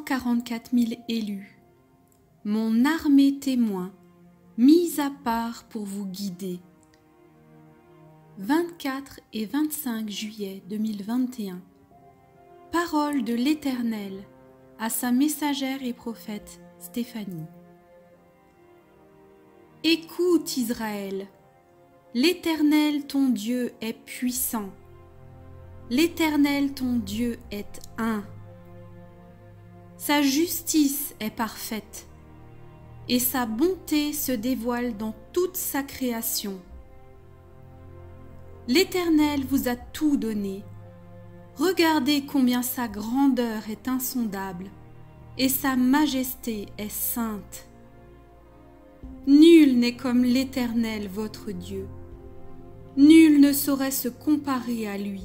144 000 élus, mon armée témoin, mise à part pour vous guider. 24 et 25 juillet 2021. Parole de l'Éternel à sa messagère et prophète Stéphanie. Écoute Israël, l'Éternel ton Dieu est puissant. L'Éternel ton Dieu est un. Sa justice est parfaite, et sa bonté se dévoile dans toute sa création. L'Éternel vous a tout donné. Regardez combien sa grandeur est insondable, et sa majesté est sainte. Nul n'est comme l'Éternel votre Dieu. Nul ne saurait se comparer à lui.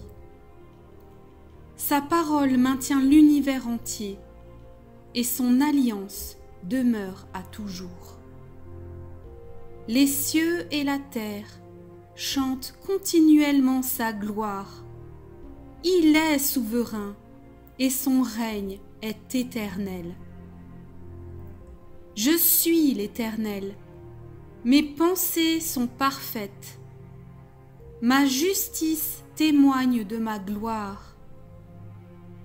Sa parole maintient l'univers entier, et son alliance demeure à toujours. Les cieux et la terre chantent continuellement sa gloire. Il est souverain, et son règne est éternel. Je suis l'Éternel, mes pensées sont parfaites. Ma justice témoigne de ma gloire.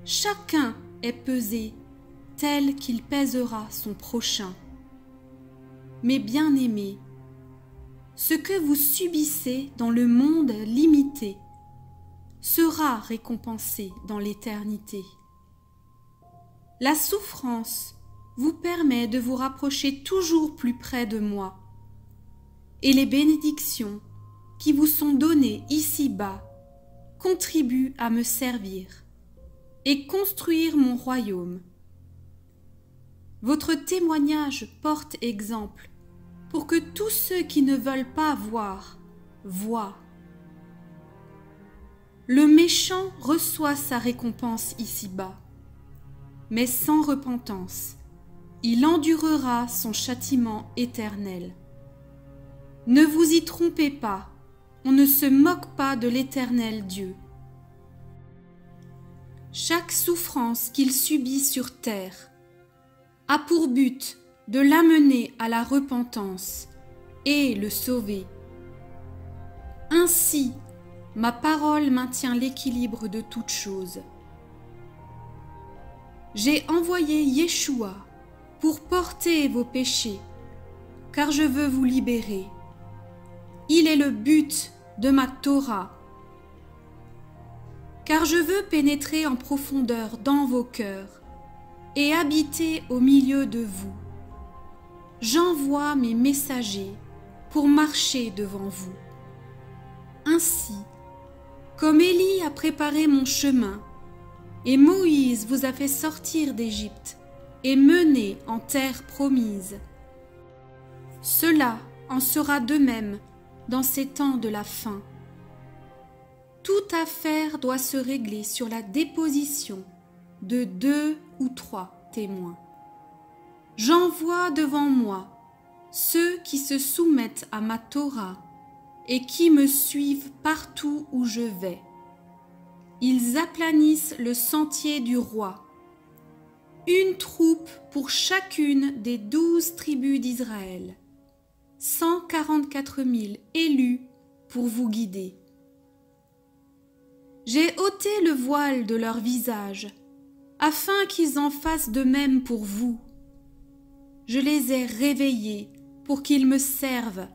Chacun est pesé tel qu'il pèsera son prochain. Mes bien-aimés, ce que vous subissez dans le monde limité sera récompensé dans l'éternité. La souffrance vous permet de vous rapprocher toujours plus près de moi, et les bénédictions qui vous sont données ici-bas contribuent à me servir et construire mon royaume. Votre témoignage porte exemple pour que tous ceux qui ne veulent pas voir, voient. Le méchant reçoit sa récompense ici-bas, mais sans repentance, il endurera son châtiment éternel. Ne vous y trompez pas, on ne se moque pas de l'Éternel Dieu. Chaque souffrance qu'il subit sur terre a pour but de l'amener à la repentance et le sauver. Ainsi, ma parole maintient l'équilibre de toutes choses. J'ai envoyé Yeshua pour porter vos péchés, car je veux vous libérer. Il est le but de ma Torah, car je veux pénétrer en profondeur dans vos cœurs et habiter au milieu de vous. J'envoie mes messagers pour marcher devant vous. Ainsi, comme Élie a préparé mon chemin, et Moïse vous a fait sortir d'Égypte et mener en terre promise, cela en sera de même dans ces temps de la fin. Toute affaire doit se régler sur la déposition de 2 ou 3 témoins. J'envoie devant moi ceux qui se soumettent à ma Torah et qui me suivent partout où je vais. Ils aplanissent le sentier du roi. Une troupe pour chacune des 12 tribus d'Israël. 144 000 élus pour vous guider. J'ai ôté le voile de leur visage, afin qu'ils en fassent de même pour vous. Je les ai réveillés pour qu'ils me servent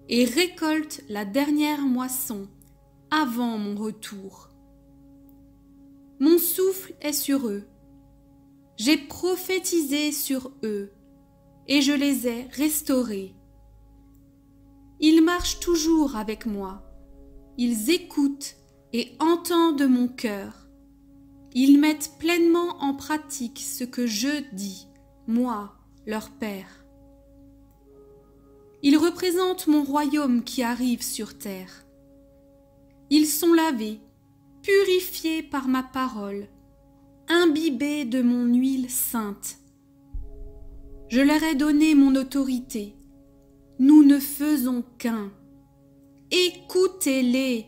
et récoltent la dernière moisson avant mon retour. Mon souffle est sur eux. J'ai prophétisé sur eux et je les ai restaurés. Ils marchent toujours avec moi. Ils écoutent et entendent mon cœur. Ils mettent pleinement en pratique ce que je dis, moi, leur Père. Ils représentent mon royaume qui arrive sur terre. Ils sont lavés, purifiés par ma parole, imbibés de mon huile sainte. Je leur ai donné mon autorité. Nous ne faisons qu'un. Écoutez-les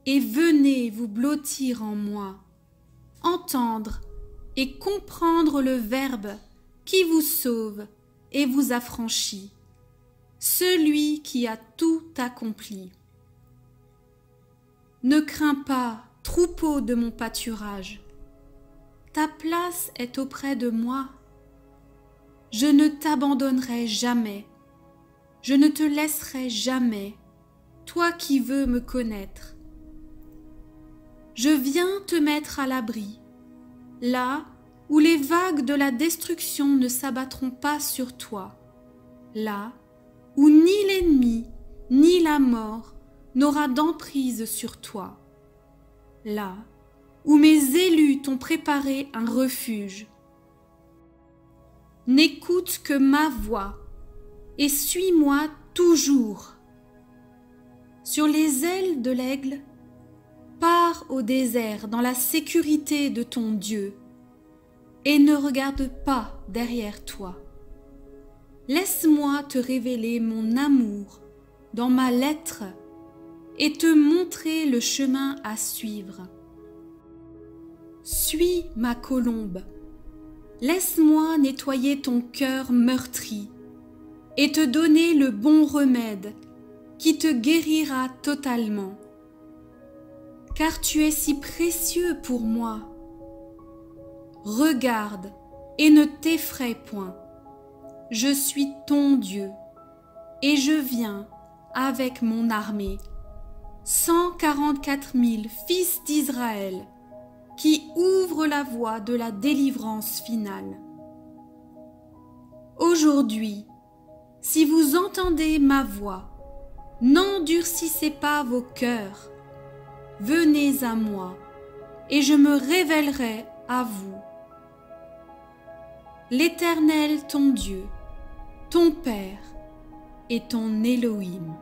et venez vous blottir en moi, entendre et comprendre le Verbe qui vous sauve et vous affranchit, celui qui a tout accompli. Ne crains pas, troupeau de mon pâturage, ta place est auprès de moi. Je ne t'abandonnerai jamais, je ne te laisserai jamais, toi qui veux me connaître. Je viens te mettre à l'abri, là où les vagues de la destruction ne s'abattront pas sur toi, là où ni l'ennemi ni la mort n'aura d'emprise sur toi, là où mes élus t'ont préparé un refuge. N'écoute que ma voix et suis-moi toujours. Sur les ailes de l'aigle, pars au désert dans la sécurité de ton Dieu et ne regarde pas derrière toi. Laisse-moi te révéler mon amour dans ma lettre et te montrer le chemin à suivre. Suis ma colombe, laisse-moi nettoyer ton cœur meurtri et te donner le bon remède qui te guérira totalement. Car tu es si précieux pour moi. Regarde et ne t'effraie point. Je suis ton Dieu et je viens avec mon armée, 144 000 fils d'Israël qui ouvrent la voie de la délivrance finale. Aujourd'hui, si vous entendez ma voix, n'endurcissez pas vos cœurs. Venez à moi, et je me révélerai à vous. L'Éternel ton Dieu, ton Père et ton Élohim.